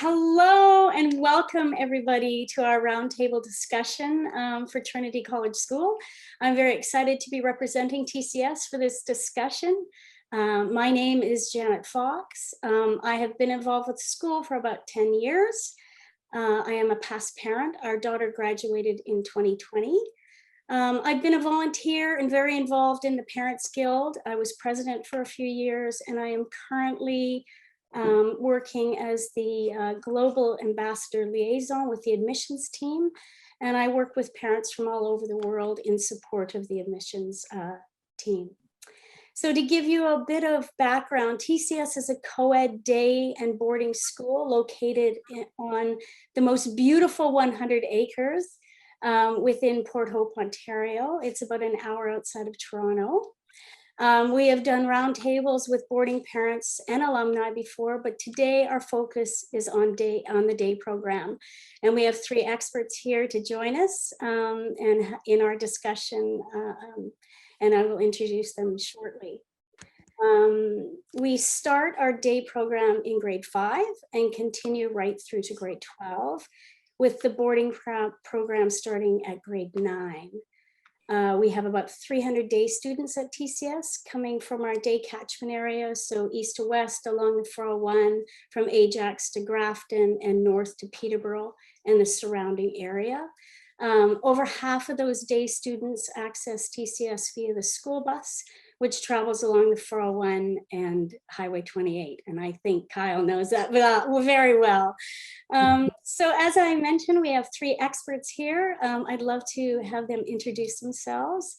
Hello and welcome everybody to our roundtable discussion for Trinity College School. I'm very excited to be representing TCS for this discussion. My name is Janet Fox. I have been involved with the school for about 10 years. I am a past parent. Our daughter graduated in 2020. I've been a volunteer and very involved in the Parents Guild. I was president for a few years, and I am currently working as the global ambassador liaison with the admissions team. And I work with parents from all over the world in support of the admissions team. So to give you a bit of background, TCS is a co-ed day and boarding school located on the most beautiful 100 acres within Port Hope, Ontario. It's about an hour outside of Toronto. We have done roundtables with boarding parents and alumni before, but today our focus is on the day program. And we have three experts here to join us and in our discussion, and I will introduce them shortly. We start our day program in grade 5 and continue right through to grade 12, with the boarding program starting at grade 9. We have about 300 day students at TCS coming from our day catchment area, so east to west along the 401, from Ajax to Grafton and north to Peterborough and the surrounding area. Over half of those day students access TCS via the school bus, which travels along the 401 and Highway 28. And I think Kyle knows that very well. So as I mentioned, we have three experts here. I'd love to have them introduce themselves.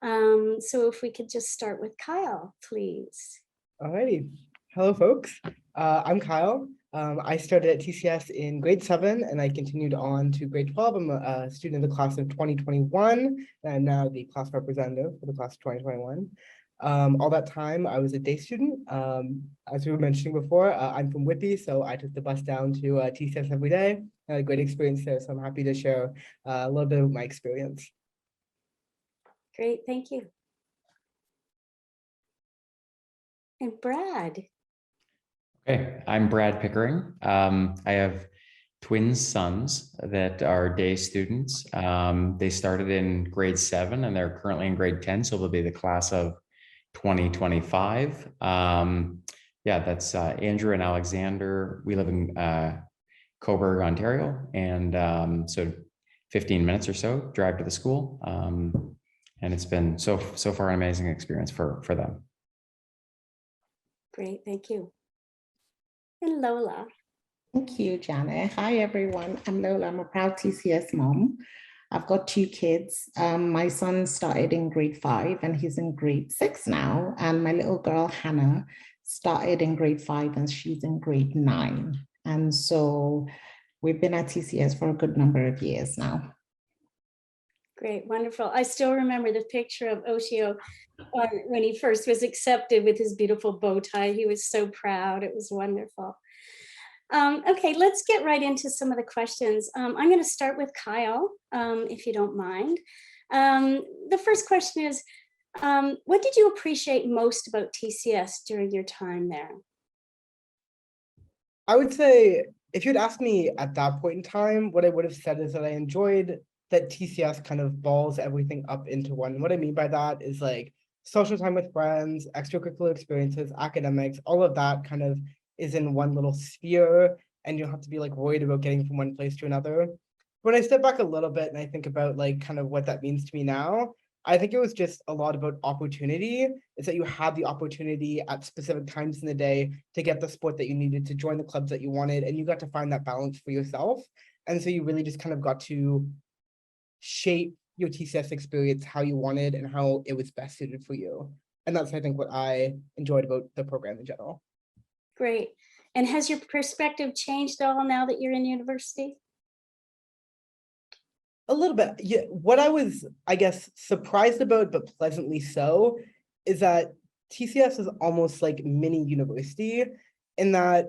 So if we could just start with Kyle, please. Alrighty. Hello, folks. I'm Kyle. I started at TCS in grade 7 and I continued on to grade 12. I'm a student in the class of 2021 and I'm now the class representative for the class of 2021. All that time I was a day student. As we were mentioning before, I'm from Whitby, so I took the bus down to TCS every day. I had a great experience there, so I'm happy to share a little bit of my experience. Great, thank you. And Brad. Okay, I'm Brad Pickering. I have twin sons that are day students. They started in grade 7 and they're currently in grade 10, so they'll be the class of 2025. Yeah, that's Andrew and Alexander. We live in Coburg, Ontario, and so 15 minutes or so drive to the school. And it's been so far an amazing experience for them. Great, thank you. And Lola. Thank you, Janet. Hi, everyone. I'm Lola. I'm a proud TCS mom. I've got 2 kids. My son started in grade 5 and he's in grade 6 now. And my little girl, Hannah, started in grade 5 and she's in grade 9. And so we've been at TCS for a good number of years now. Great, wonderful. I still remember the picture of Oshio when he first was accepted with his beautiful bow tie. He was so proud. It was wonderful. Okay, let's get right into some of the questions. I'm going to start with Kyle, if you don't mind. The first question is, what did you appreciate most about TCS during your time there? I would say, if you'd asked me at that point in time, what I would have said is that I enjoyed that TCS kind of balls everything up into one. What I mean by that is like social time with friends, extracurricular experiences, academics, all of that kind of is in one little sphere, and you don't have to be like worried about getting from one place to another. When I step back a little bit and I think about like kind of what that means to me now, I think it was just a lot about opportunity. It's that you had the opportunity at specific times in the day to get the sport that you needed, to join the clubs that you wanted, and you got to find that balance for yourself. And so you really just kind of got to shape your TCS experience how you wanted and how it was best suited for you. And that's, I think, what I enjoyed about the program in general. Great. And has your perspective changed at all now that you're in university? A little bit. Yeah. What I was, I guess, surprised about, but pleasantly so, is that TCS is almost like mini university, in that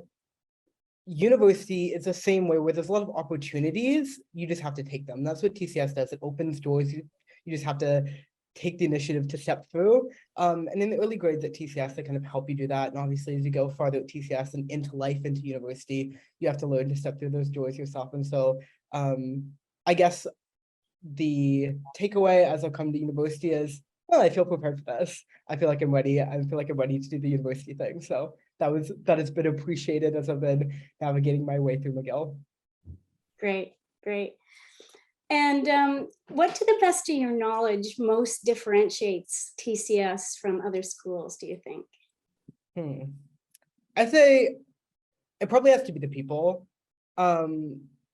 university is the same way where there's a lot of opportunities. You just have to take them. That's what TCS does. It opens doors. You just have to take the initiative to step through. And in the early grades at TCS, they kind of help you do that. And obviously, as you go farther at TCS and into life, into university, you have to learn to step through those doors yourself. And so I guess the takeaway as I've come to university is, well, I feel prepared for this. I feel like I'm ready. I feel like I'm ready to do the university thing. So that has been appreciated as I've been navigating my way through McGill. Great, great. And what, to the best of your knowledge, most differentiates TCS from other schools, do you think? I'd say it probably has to be the people.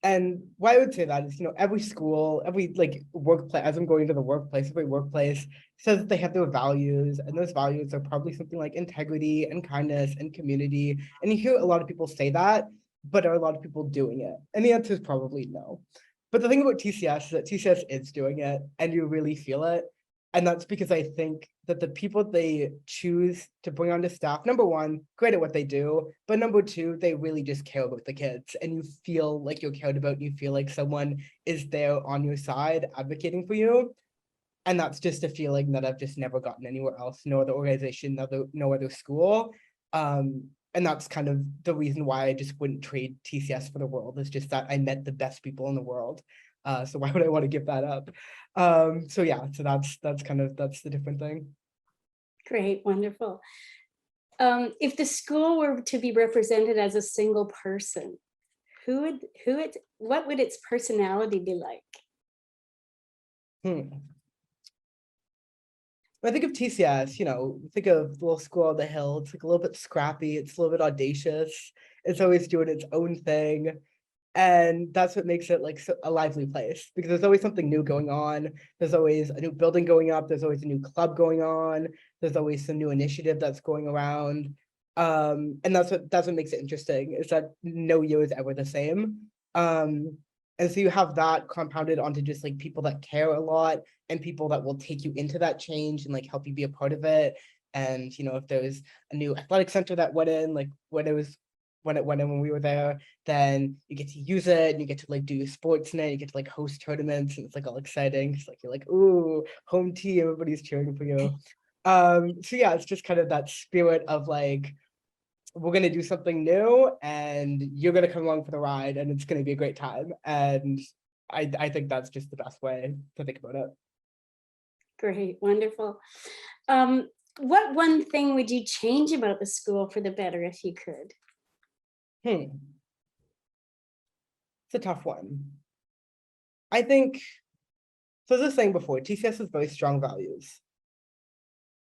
And why I would say that is, every school, every workplace, as I'm going to the workplace, every workplace says that they have their values, and those values are probably something like integrity and kindness and community. And you hear a lot of people say that, but are a lot of people doing it? And the answer is probably no. But the thing about TCS is that TCS is doing it, and you really feel it. And that's because I think that the people they choose to bring onto staff, number one, great at what they do, but number two, they really just care about the kids, and you feel like you're cared about, and you feel like someone is there on your side advocating for you. And that's just a feeling that I've just never gotten anywhere else, no other organization, no other school. And that's kind of the reason why I just wouldn't trade TCS for the world, is just that I met the best people in the world. So why would I want to give that up? So yeah, so that's the different thing. Great, wonderful. If the school were to be represented as a single person, what would its personality be like? When I think of TCS, think of the little school on the hill. It's like a little bit scrappy. It's a little bit audacious. It's always doing its own thing. And that's what makes it like a lively place, because there's always something new going on. There's always a new building going up. There's always a new club going on. There's always some new initiative that's going around. And that's what makes it interesting, is that no year is ever the same. And so you have that compounded onto just like people that care a lot, and people that will take you into that change and like help you be a part of it. And if there's a new athletic center that went in, like when we were there, then you get to use it, and you get to like do sports in it, you get to like host tournaments, and it's like all exciting. It's like you're like, ooh, home team, everybody's cheering for you. So yeah, it's just kind of that spirit of like, we're gonna do something new, and you're gonna come along for the ride, and it's gonna be a great time. And I think that's just the best way to think about it. Great, wonderful. What one thing would you change about the school for the better if you could? It's a tough one. I think, so as I was saying before, TCS has very strong values.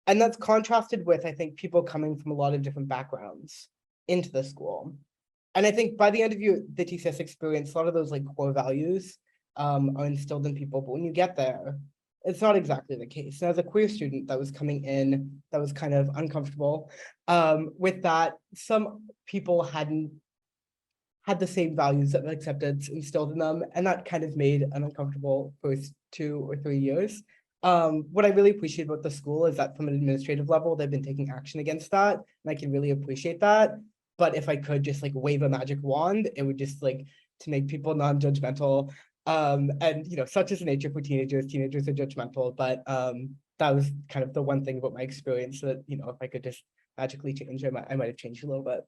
And that's contrasted with, I think, people coming from a lot of different backgrounds into the school. And I think by the end of the TCS experience, a lot of those like core values are instilled in people. But when you get there, it's not exactly the case. And as a queer student that was coming in, that was kind of uncomfortable with that. Some people hadn't had the same values of acceptance instilled in them, and that kind of made an uncomfortable first 2 or 3 years. What I really appreciate about the school is that from an administrative level, they've been taking action against that, and I can really appreciate that. But if I could just like wave a magic wand, it would just like to make people non-judgmental. And such is the nature for teenagers. Teenagers are judgmental, but that was kind of the one thing about my experience that, if I could just magically change, I might have changed a little bit.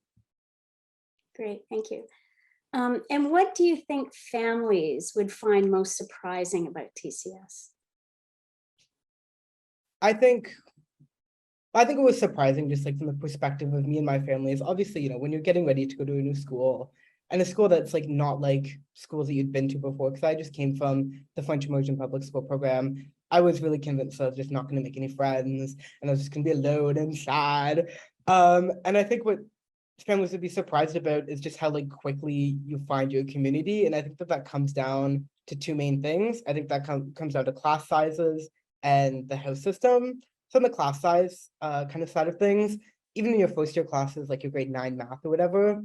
Great, thank you. And what do you think families would find most surprising about TCS? I think it was surprising, just like from the perspective of me and my family, is obviously, when you're getting ready to go to a new school, and a school that's like not like schools that you'd been to before, because I just came from the French immersion public school program. I was really convinced I was just not going to make any friends, and I was just going to be alone and sad. And I think what families would be surprised about is just how like quickly you find your community. And I think that comes down to two main things. I think that comes down to class sizes and the house system. So in the class size kind of side of things, even in your first year classes, like your grade 9 math or whatever,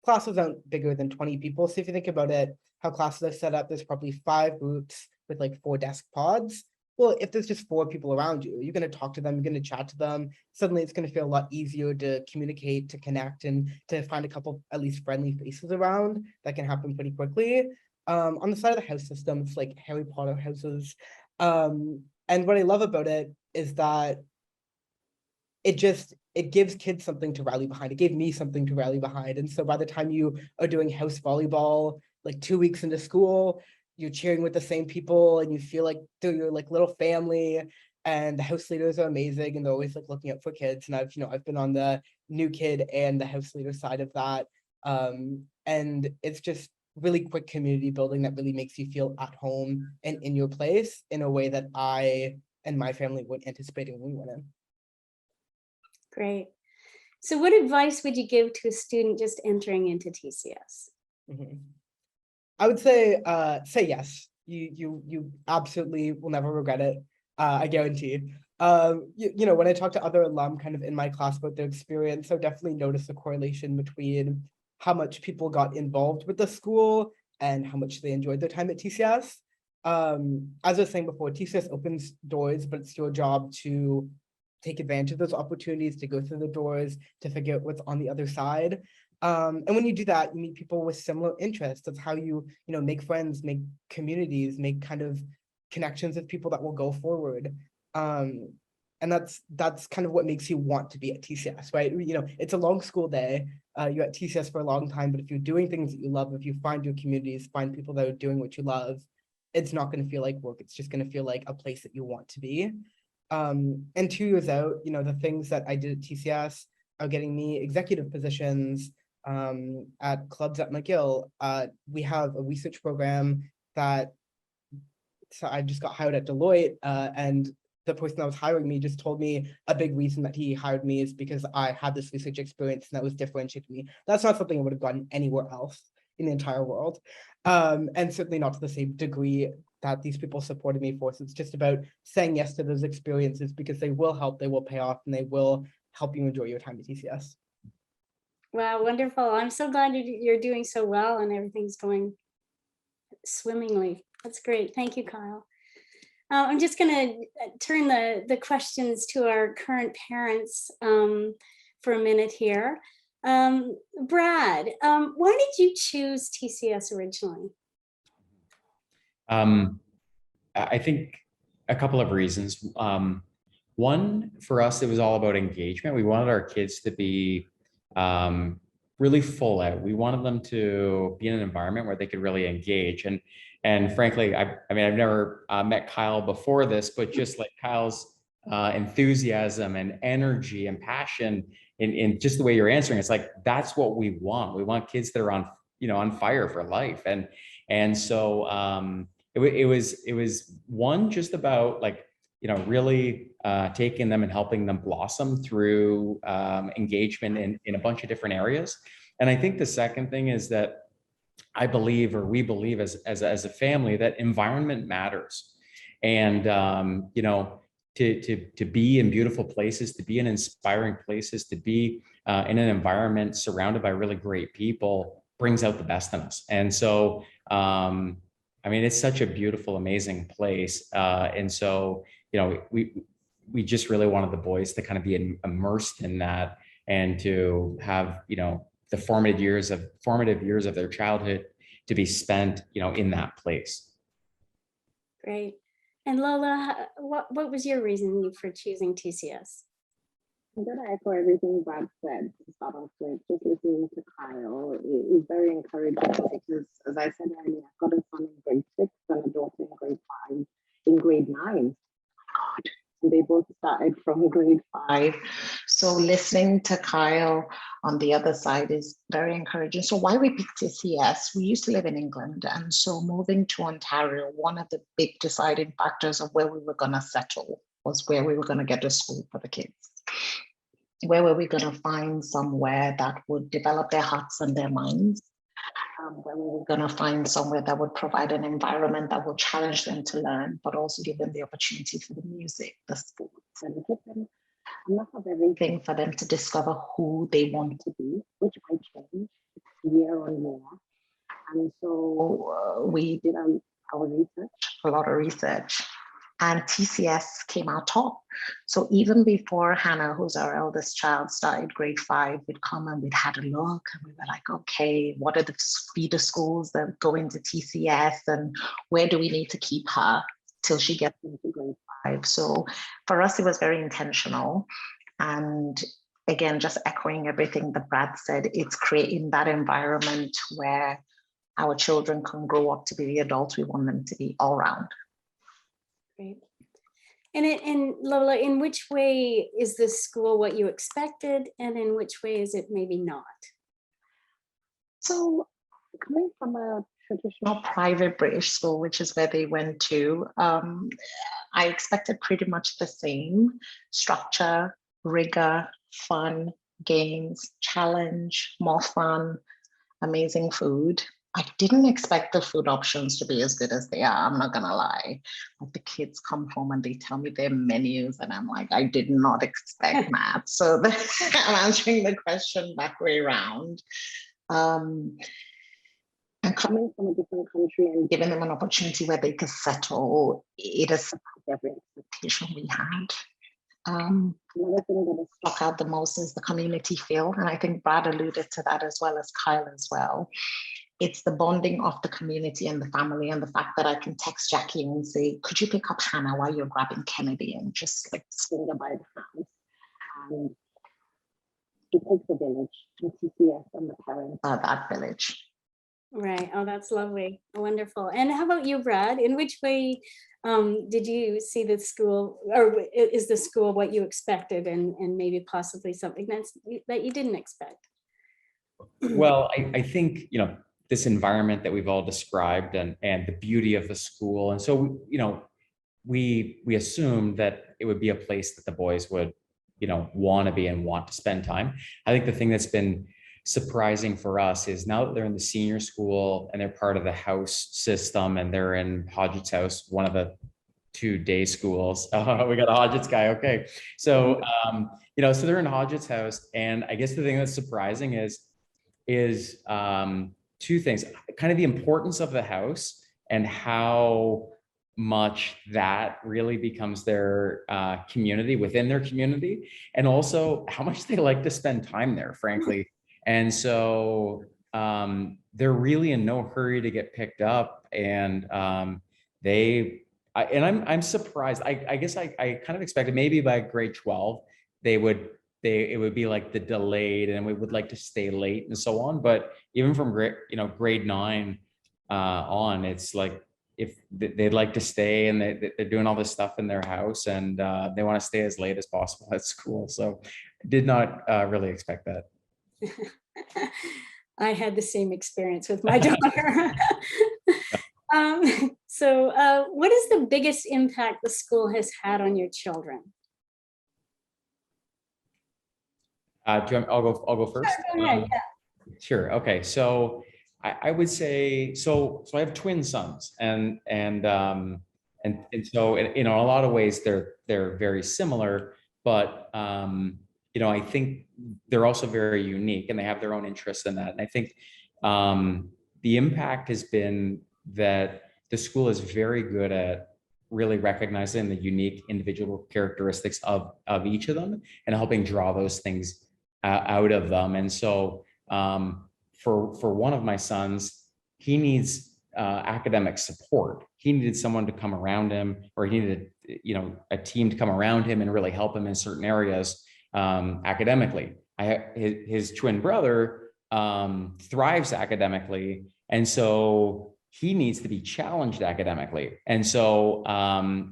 classes aren't bigger than 20 people. So if you think about it, how classes are set up, there's probably 5 groups with like 4 desk pods. Well, if there's just 4 people around you, you're going to talk to them, you're going to chat to them. Suddenly it's going to feel a lot easier to communicate, to connect, and to find a couple at least friendly faces around. That can happen pretty quickly. On the side of the house system, it's like Harry Potter houses. And what I love about it is that it gives kids something to rally behind. It gave me something to rally behind. And so by the time you are doing house volleyball, like 2 weeks into school, you're cheering with the same people and you feel like they're your like little family, and the house leaders are amazing and they're always like looking out for kids. And I've been on the new kid and the house leader side of that. And it's just really quick community building that really makes you feel at home and in your place in a way that I and my family weren't anticipating when we went in. Great. So what advice would you give to a student just entering into TCS? I would say yes. You absolutely will never regret it. I guarantee. When I talk to other alum kind of in my class about their experience, I definitely notice a correlation between how much people got involved with the school and how much they enjoyed their time at TCS. As I was saying before, TCS opens doors, but it's your job to take advantage of those opportunities, to go through the doors, to figure out what's on the other side. And when you do that, you meet people with similar interests. That's how you make friends, make communities, make kind of connections with people that will go forward. And that's kind of what makes you want to be at TCS, right? It's a long school day. You're at TCS for a long time, but if you're doing things that you love, if you find your communities, find people that are doing what you love, it's not going to feel like work. It's just going to feel like a place that you want to be. And 2 years out, the things that I did at TCS are getting me executive positions at clubs at McGill. We have a research program so I just got hired at Deloitte, and the person that was hiring me just told me a big reason that he hired me is because I had this research experience and that was differentiating me. That's not something I would have gotten anywhere else in the entire world. And certainly not to the same degree that these people supported me for. So it's just about saying yes to those experiences because they will help, they will pay off, and they will help you enjoy your time at TCS. Wow, wonderful. I'm so glad you're doing so well and everything's going swimmingly. That's great. Thank you, Kyle. I'm just going to turn the questions to our current parents for a minute here. Brad, why did you choose TCS originally? I think a couple of reasons. One, for us, it was all about engagement. We wanted our kids to be really full out. We wanted them to be in an environment where they could really engage. And frankly, I've never met Kyle before this, but just like Kyle's enthusiasm and energy and passion in just the way you're answering, it's like, that's what we want. We want kids that are on fire for life. And so it was one, just about like, really taking them and helping them blossom through engagement in a bunch of different areas. And I think the second thing is that I believe, or we believe as a family, that environment matters. And, to be in beautiful places, to be in inspiring places, to be in an environment surrounded by really great people brings out the best in us. And so, it's such a beautiful, amazing place. And so, we just really wanted the boys to kind of be immersed in that and to have, the formative years of their childhood to be spent, in that place. Great. And Lola, what was your reason for choosing TCS? I'm going to echo everything Brad said to start off with. Just listening to Kyle is very encouraging because, as I said earlier, I've got a son in grade 6 and a daughter in grade 5, in grade 9. Oh my God. So they both started from grade 5. So listening to Kyle on the other side is very encouraging. So why we picked TCS, we used to live in England. And so moving to Ontario, one of the big deciding factors of where we were going to settle was where we were going to get a school for the kids. Where were we going to find somewhere that would develop their hearts and their minds? Where were we going to find somewhere that would provide an environment that would challenge them to learn, but also give them the opportunity for the music, the sports, and give them enough of everything for them to discover who they want to be, which might change year on year. And so we did our research, a lot of research. And TCS came out top. So even before Hannah, who's our eldest child, started grade 5, we'd come and we'd had a look and we were like, okay, what are the feeder schools that go into TCS and where do we need to keep her till she gets into grade 5. So for us, it was very intentional. And again, just echoing everything that Brad said, it's creating that environment where our children can grow up to be the adults we want them to be all around. Great. And Lola, in which way is this school what you expected, and in which way is it maybe not? So coming from a traditional private British school, which is where they went to, I expected pretty much the same structure, rigor, fun, games, challenge, more fun, amazing food. I didn't expect the food options to be as good as they are. I'm not gonna lie. Like the kids come home and they tell me their menus, and I'm like, I did not expect that. So I'm answering the question back way around. And coming from a different country and giving them an opportunity where they could settle, it has surpassed every expectation we had. Another thing that has stuck out the most is the community feel. And I think Brad alluded to that as well as Kyle as well. It's the bonding of the community and the family, and the fact that I can text Jackie and say, could you pick up Hannah while you're grabbing Kennedy, and just like swing her by the hands. And it takes a village, and TCS and the parents are that village. Right. Oh, that's lovely. Wonderful. And how about you, Brad? In which way did you see the school, or is the school what you expected, and maybe possibly something that you didn't expect? Well, I think, you know, this environment that we've all described, and the beauty of the school. And so, you know, we assumed that it would be a place that the boys would, you know, want to be and want to spend time. I think the thing that's been surprising for us is now that they're in the senior school and they're part of the house system, and they're in Hodgett's house, one of the 2 day schools. We got a Hodgett's guy. Okay. So, you know, so they're in Hodgett's house. And I guess the thing that's surprising is 2 things, kind of the importance of the house and how much that really becomes their community within their community, and also how much they like to spend time there, frankly. And so they're really in no hurry to get picked up, and I'm surprised. I guess I kind of expected maybe by grade 12 it would be like the delayed, and we would like to stay late and so on. But even from grade 9 on, it's like, if they'd like to stay, and they're doing all this stuff in their house, and they want to stay as late as possible at school. So did not really expect that. I had the same experience with my daughter. So what is the biggest impact the school has had on your children? I'll go first. Sure, go ahead, yeah. Sure. Okay. So I would say, so I have twin sons, and so in a lot of ways they're very similar, but you know, I think they're also very unique, and they have their own interests in that. And I think the impact has been that the school is very good at really recognizing the unique individual characteristics of each of them, and helping draw those things out of them. And so for one of my sons, he needs academic support. He needed someone to come around him, or he needed, you know, a team to come around him and really help him in certain areas academically. His twin brother thrives academically, and so he needs to be challenged academically. And so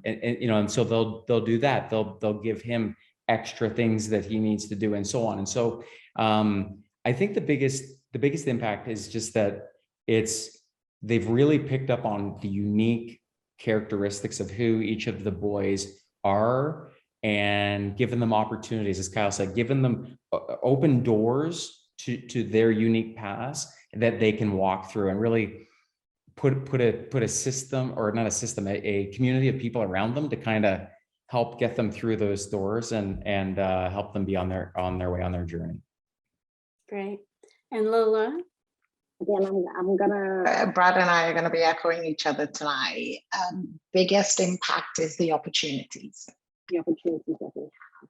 you know, and so they'll do that. They'll give him extra things that he needs to do, and so on. And so I think the biggest impact is just that they've really picked up on the unique characteristics of who each of the boys are, and given them opportunities, as Kyle said, given them open doors to their unique paths that they can walk through, and really put a system, or not a system, a community of people around them to kind of help get them through those doors, and help them be on their way, on their journey. Great. And Lola? Again, I'm gonna, Brad and I are gonna be echoing each other tonight. Biggest impact is the opportunities. The opportunities that we have.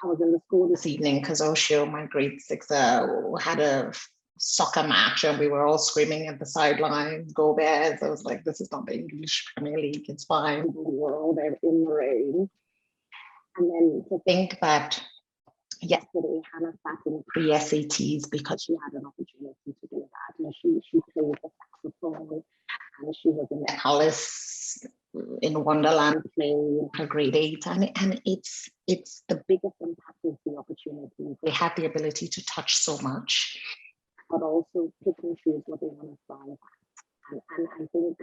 I was in the school this evening because Oshio, my grade 6, had a soccer match and we were all screaming at the sidelines, "Go Bears." I was like, this is not the English Premier League, it's fine. We were all there in the rain. And then to think that yesterday Hannah sat in pre-SATs because she had an opportunity to do that. And she played the saxophone and she was in the Alice in Wonderland play in her grade 8. And it's the biggest impact is the opportunity. They have the ability to touch so much, but also pick and choose what they want to thrive at. And I think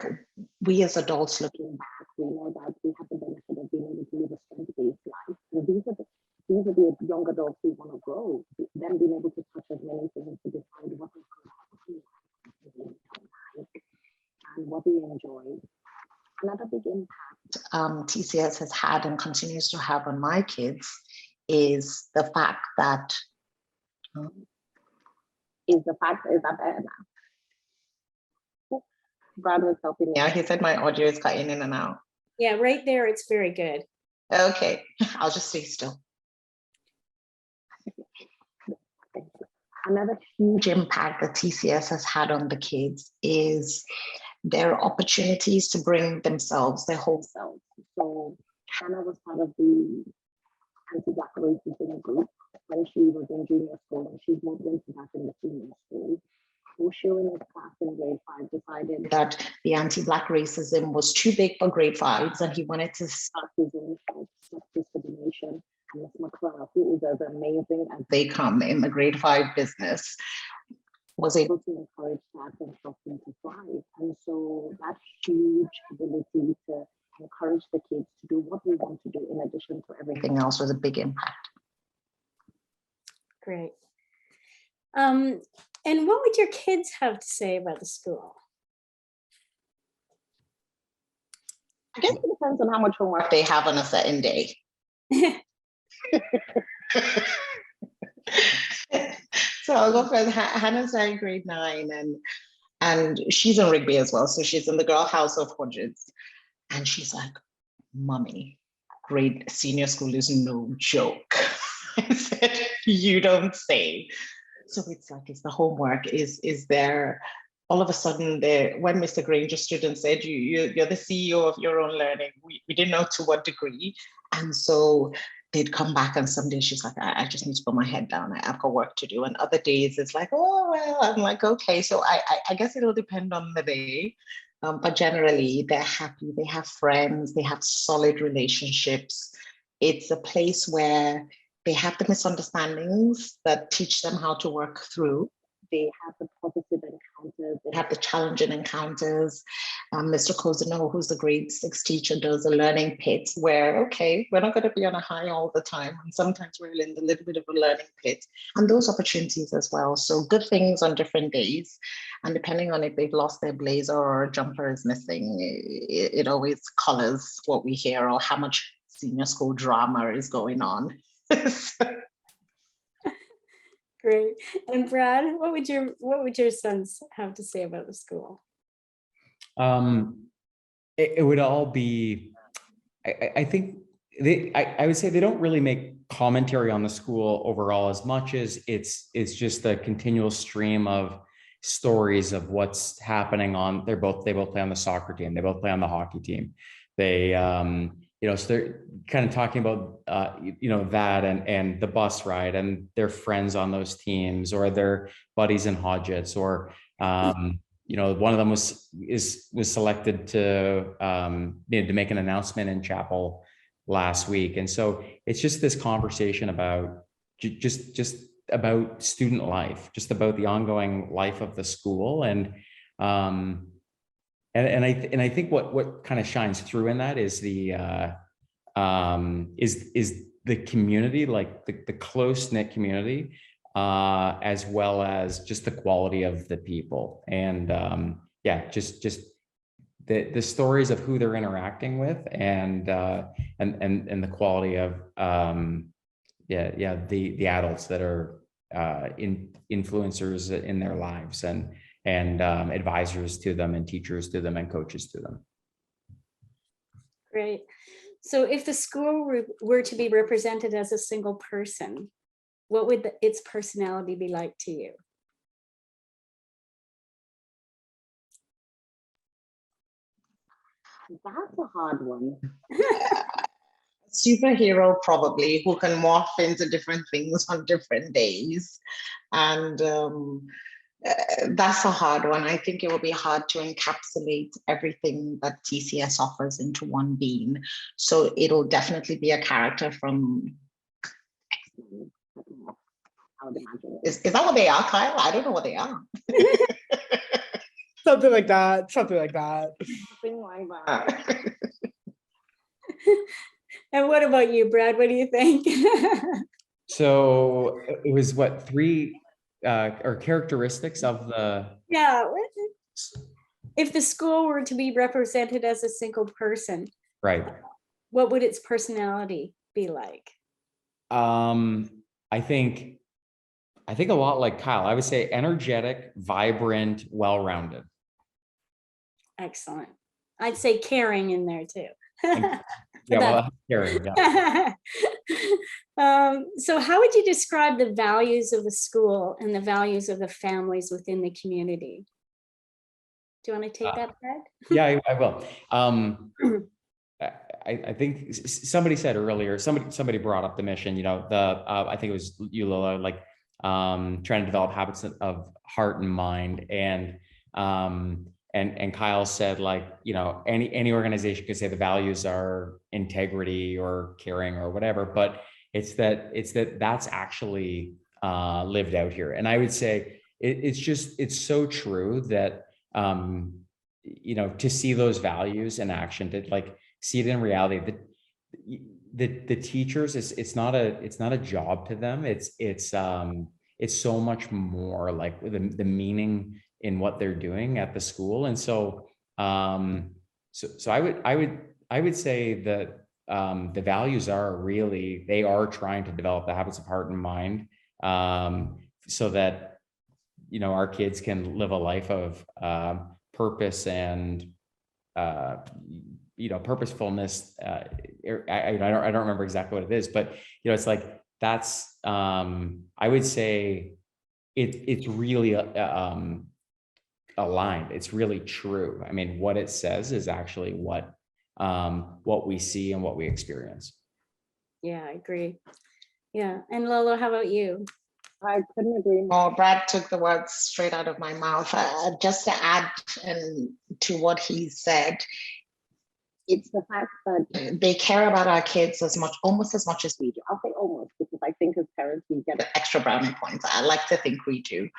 we as adults looking back, we know that we have the benefit of being able to live a strength-based life. And these are the young adults who want to grow, them being able to touch as many things to decide what they don't like and what they enjoy. Another big impact TCS has had and continues to have on my kids is the fact that is that better now? Brad was helping me. Yeah, he said my audio is cutting in and out. Yeah, right there, it's very good. Okay, I'll just stay still. Another huge impact that TCS has had on the kids is their opportunities to bring themselves, their whole selves. So Hannah was part of the anti-Black racism group when she was in junior school, and she's moved into that in the senior school. Osho in his class in grade 5 decided that the anti-Black racism was too big for grade 5s and he wanted to start his own self-discrimination. And Ms. McClure, who is as amazing as they come in the grade 5 business, was able to encourage that and help them to thrive. And so that huge ability to encourage the kids to do what they want to do in addition to everything else was a big impact. Great. And what would your kids have to say about the school? I guess it depends on how much homework they have on a certain day. So I'll go first. Hannah's in grade 9 and she's in rugby as well. So she's in the Girl House of Hundreds. And she's like, "Mommy, senior school is no joke." I said, "You don't say." So it's like, is the homework, is there, all of a sudden there, when Mr. Granger stood and said, you're the CEO of your own learning, we didn't know to what degree. And so they'd come back and some days she's like, I just need to put my head down, I've got work to do. And other days it's like, oh, well, I'm like, okay. So I guess it'll depend on the day. But generally they're happy, they have friends, they have solid relationships. It's a place where they have the misunderstandings that teach them how to work through. They have the positive encounters, they have the challenging encounters. Mr. Cozano, who's the grade 6 teacher, does a learning pit where, okay, we're not going to be on a high all the time. And sometimes we're in a little bit of a learning pit. And those opportunities as well. So good things on different days. And depending on if they've lost their blazer or a jumper is missing, it always colors what we hear or how much senior school drama is going on. Great. And Brad, what would your sons have to say about the school? It would all be, I think I would say they don't really make commentary on the school overall as much as it's just a continual stream of stories of what's happening on, they both play on the soccer team, they both play on the hockey team. They so they're kind of talking about, that and the bus ride and their friends on those teams or their buddies in Hodgetts or, one of them was selected to make an announcement in chapel last week. And so it's just this conversation about just about student life, just about the ongoing life of the school. And I think what kind of shines through in that is the community, like the close-knit community, as well as just the quality of the people. And just the stories of who they're interacting with and the quality of the adults that are influencers in their lives and advisors to them and teachers to them and coaches to them. Great. So if the school were to be represented as a single person, what would its personality be like to you? That's a hard one. Superhero, probably, who can morph into different things on different days. And that's a hard one. I think it will be hard to encapsulate everything that TCS offers into one being. So it'll definitely be a character from. I would imagine. Is that what they are, Kyle? I don't know what they are. Something like that. Something like that. Something like that. And what about you, Brad? What do you think? So it was what, three or characteristics of the. Yeah. If the school were to be represented as a single person, Right. what would its personality be like? I think a lot like Kyle. I would say energetic, vibrant, well-rounded. Excellent. I'd say caring in there too. Yeah, well, caring, yeah. So how would you describe the values of the school and the values of the families within the community? Do you want to take that, Brad? Yeah, I will. I think somebody said earlier, somebody brought up the mission, you know, I think it was you, Lola, like trying to develop habits of heart and mind. And Kyle said, like, you know, any organization could say the values are integrity or caring or whatever, but it's that's actually lived out here. And I would say it's so true that, you know, to see those values in action, to like see it in reality, the teachers, it's not a job to them. It's so much more like the meaning in what they're doing at the school. And so so I would say that the values are really, they are trying to develop the habits of heart and mind, so that, you know, our kids can live a life of purpose and you know, purposefulness. I don't remember exactly what it is, but you know, it's like that's I would say it's really aligned. It's really true. I mean, what it says is actually what we see and what we experience. Yeah, I agree. Yeah. And Lola, how about you? I couldn't agree more. Oh, Brad took the words straight out of my mouth. Just to add to what he said, It's the fact that they care about our kids almost as much as we do. I'll say almost, because I think as parents we get Extra brownie points. I like to think we do.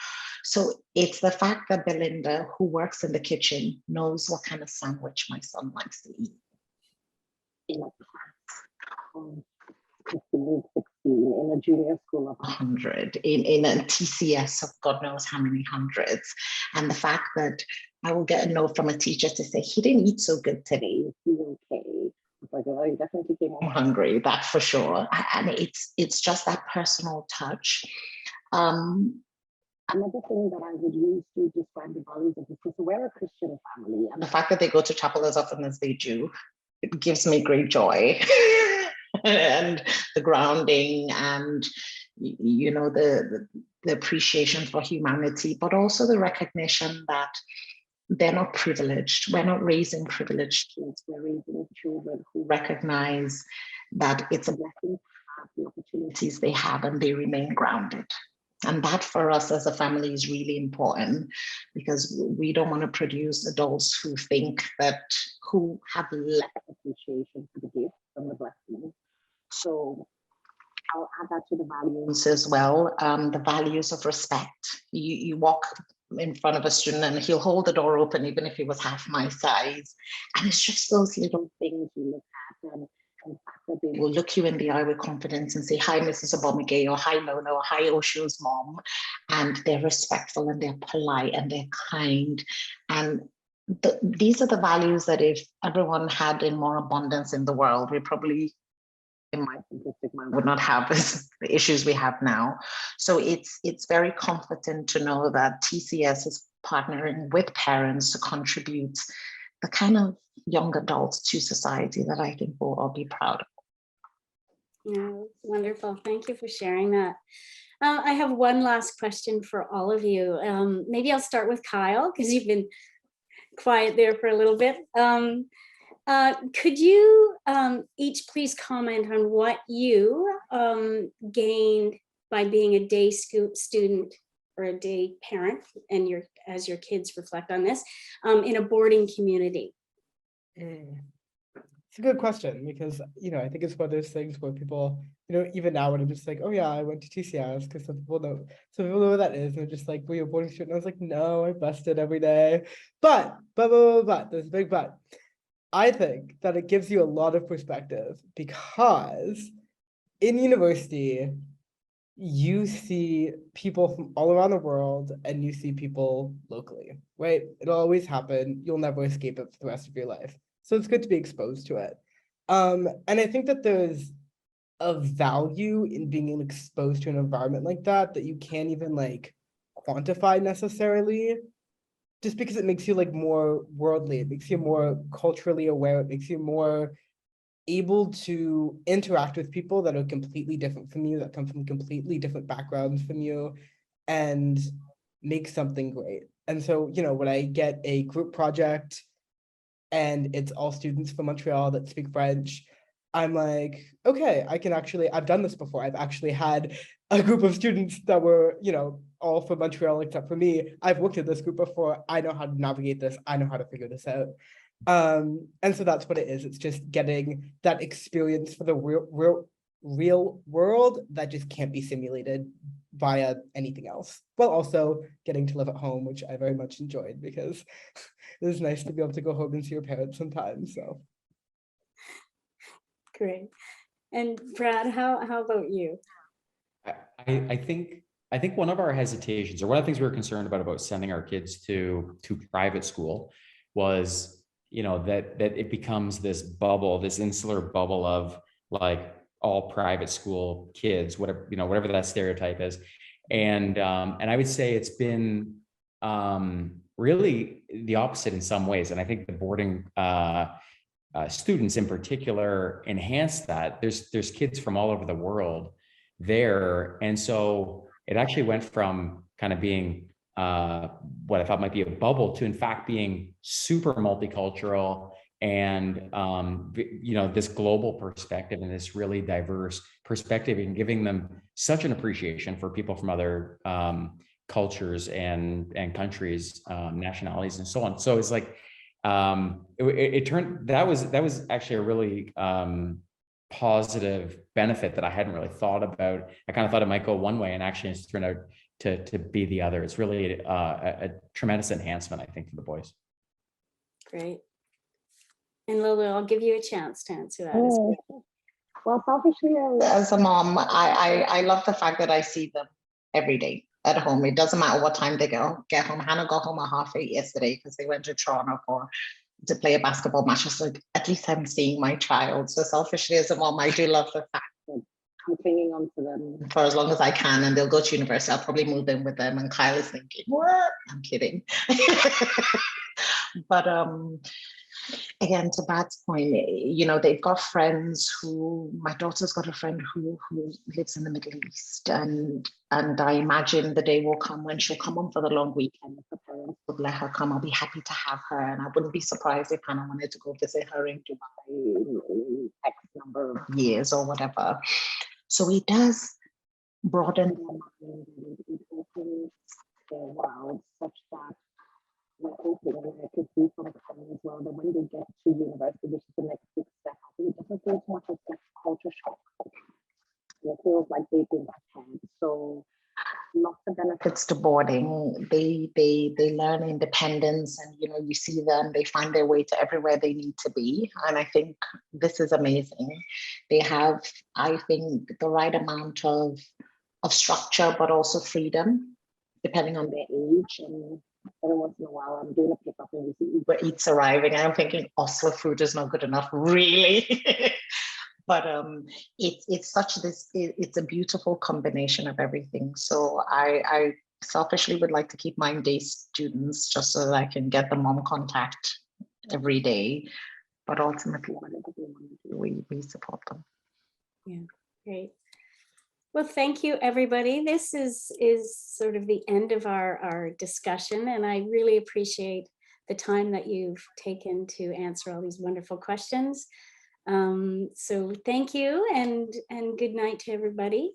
So it's the fact that Belinda, who works in the kitchen, knows what kind of sandwich my son likes to eat. in a class of 15, 16, in a junior school of 100, in a TCS of God knows how many hundreds. And the fact that I will get a note from a teacher to say, he didn't eat so good today. Is he okay? It's like, oh, he definitely came home hungry, that for sure. And it's just that personal touch. Another thing that I would use to describe the values of the school, so we're a Christian family, And the fact that they go to chapel as often as they do, it gives me great joy. And the grounding and, you know, the appreciation for humanity, but also the recognition that they're not privileged. We're not raising privileged kids. We're raising children who recognize that it's a blessing to have the opportunities they have and they remain grounded. And that for us as a family is really important, because we don't want to produce adults who think that, who have less appreciation for the gifts and the blessings. So I'll add that to the values as well. The values of respect. You walk in front of a student and he'll hold the door open even if he was half my size. And it's just those little things you look at, and the fact that they will look you in the eye with confidence and say, hi, Mrs. Obomige, or hi, Lola, or hi, Osho's mom. And they're respectful and they're polite and they're kind. And these are the values that if everyone had in more abundance in the world, we probably, in my simplistic mind, would not have the issues we have now. So it's very comforting to know that TCS is partnering with parents to contribute the kind of young adults to society that I think we'll all be proud of. Yeah, wonderful. Thank you for sharing that. I have one last question for all of you. Maybe I'll start with Kyle, because you've been quiet there for a little bit. Could you each please comment on what you gained by being a day student or a day parent, and as your kids reflect on this, in a boarding community? It's a good question because, I think it's one of those things where people, even now when I'm just like, oh yeah, I went to TCS, because some people know what that is. And they're just like, were you a boarding student? I was like, no, I busted every day. But, there's a big but. I think that it gives you a lot of perspective because in university, you see people from all around the world and you see people locally, right? It'll always happen. You'll never escape it for the rest of your life. So it's good to be exposed to it. And I think that there's a value in being exposed to an environment like that you can't even like quantify necessarily, just because it makes you like more worldly, it makes you more culturally aware, it makes you more able to interact with people that are completely different from you, that come from completely different backgrounds from you, and make something great. And so, when I get a group project and it's all students from Montreal that speak French, I'm like, okay, I've done this before. I've actually had a group of students that were, all from Montreal except for me. I've worked in this group before. I know how to navigate this. I know how to figure this out. And so that's what it is. It's just getting that experience for the real world that just can't be simulated via anything else, while also getting to live at home, which I very much enjoyed because it was nice to be able to go home and see your parents sometimes. So great. And Brad, how about you? I think one of our hesitations, or one of the things we were concerned about sending our kids to private school, was that it becomes this bubble, this insular bubble of like all private school kids, whatever that stereotype is, and I would say it's been really the opposite in some ways, and I think the boarding students in particular enhance that. There's kids from all over the world there, and so it actually went from kind of being what I thought might be a bubble to in fact being super multicultural and this global perspective and this really diverse perspective, and giving them such an appreciation for people from other cultures and countries, nationalities, and so on. So it's like it turned, that was actually a really positive benefit that I hadn't really thought about. I kind of thought it might go one way, and actually it's turned out to be the other. It's really a tremendous enhancement, I think, for the boys. Great. And Lola, I'll give you a chance to answer that as well. Well, selfishly, As a mom, I love the fact that I see them every day at home. It doesn't matter what time they get home. Hannah got home at 8:30 yesterday because they went to Toronto to play a basketball match. It's like, at least I'm seeing my child. So selfishly as a mom, I do love the fact that I'm clinging on to them for as long as I can, and they'll go to university. I'll probably move in with them. And Kyle is thinking, what? I'm kidding. But again, to Brad's point, they've got friends my daughter's got a friend who lives in the Middle East, and I imagine the day will come when she'll come home for the long weekend. If her parents would let her come, I'll be happy to have her, and I wouldn't be surprised if Hannah wanted to go visit her in Dubai in X number of years or whatever. So it does broaden their mind, and it opens their world such that we're hoping, and I could see from Kyle as well, that when they get to university, which is the next big step, I think it doesn't feel so much as like culture shock. It feels like they've been ahead. So lots of benefits to boarding. They learn independence, and you see them, they find their way to everywhere they need to be. And I think this is amazing. They have, I think, the right amount of structure, but also freedom, depending on their age. And every once in a while, I'm doing a pickup and we see Uber Eats arriving, and I'm thinking Oslo food is not good enough, really. But it's a beautiful combination of everything. So I selfishly would like to keep mine day students just so that I can get the mom contact every day. But ultimately, whatever they want to do, we support them. Yeah, great. Well, thank you, everybody. This is sort of the end of our discussion, and I really appreciate the time that you've taken to answer all these wonderful questions. So thank you, and good night to everybody.